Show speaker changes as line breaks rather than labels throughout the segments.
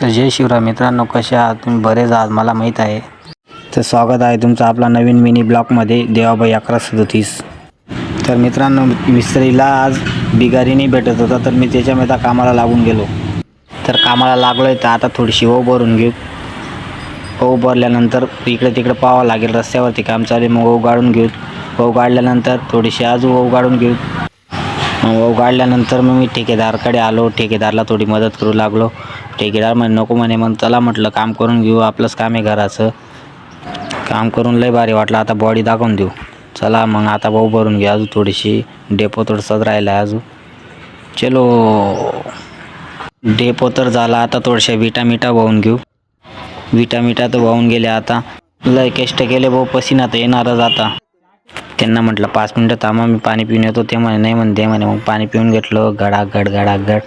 तर जय शिवराय मित्रांनो, कसे आहात तुम्ही? बरेच आहात मला माहीत आहे. तर स्वागत आहे तुमचं आपला नवीन मिनी ब्लॉगमध्ये देवाबाई 1137. तर मित्रांनो, मिस्त्रीला आज बिगारी नाही भेटत होता, तर मी त्याच्यामध्ये कामाला लागून गेलो. तर कामाला लागलो आहे, तर आता थोडीशी ओव भरून घेऊ. ओव भरल्यानंतर इकडे तिकडे पाहावं लागेल, रस्त्यावरती काम चालू आहे, मग ओव गाळून घेऊ. ओव गाळल्यानंतर थोडीशी अजून ओव गाळून घेऊ. ओव गाळल्यानंतर मग मी ठेकेदारकडे आलो. ठेकेदारला थोडी मदत करू लागलो. ठेकेदार म्हणे नको म्हणे, मग चला म्हटलं काम करून घेऊ, आपलंच काम आहे घराचं. काम करून लय भारी वाटलं, आता बॉडी दाखवून देऊ. चला मग आता भाऊ भरून घ्या, अजून थोडीशी डेपो थोडंसंच राहिलं आहे अजून. चलो डेपो तर झाला, आता थोड्याशा विटा वाहून घेऊ. विटा तर वाहून गेल्या. आता लय कष्ट केले भाऊ, पसीना तर येणारच आता. त्यांना म्हटलं 5 मिनटं थांबा, मी पाणी पिऊन येतो. ते म्हणे नाही म्हणते म्हणे. मग पाणी पिऊन घेतलं, गडागड.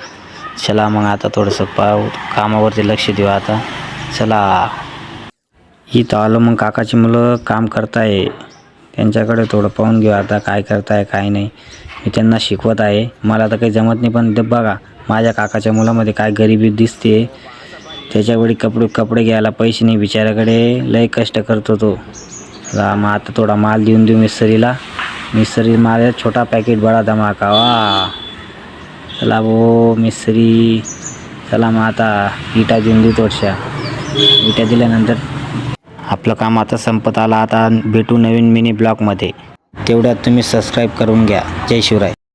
चला मग आता थोडंसं कामावरती लक्ष देऊ आता. चला इथं आलो, मग काकाची मुलं काम करताय, त्यांच्याकडे थोडं पाहून घेऊ आता काय करताय काय नाही. मी त्यांना शिकवत आहे, मला तर काही जमत नाही, पण ते बघा माझ्या काकाच्या मुलामध्ये काय गरिबी दिसते. त्याच्यावेळी कपडे घ्यायला पैसे नाही बिचाऱ्याकडे, लय कष्ट करतो तो. मग आता थोडा माल देऊन देऊ मिस्त्रीला. मिस्त्री माल छोटा पॅकेट बडा धमाका. वा चला भाऊ मिस्त्री, चला मग आता इटा देऊन देऊ. थोड्याशा इटा दिल्यानंतर आपलं काम आता संपत आलं. आता भेटू नवीन मिनी ब्लॉगमध्ये. तेवढ्यात तुम्ही सबस्क्राईब करून घ्या. जय शिवराय.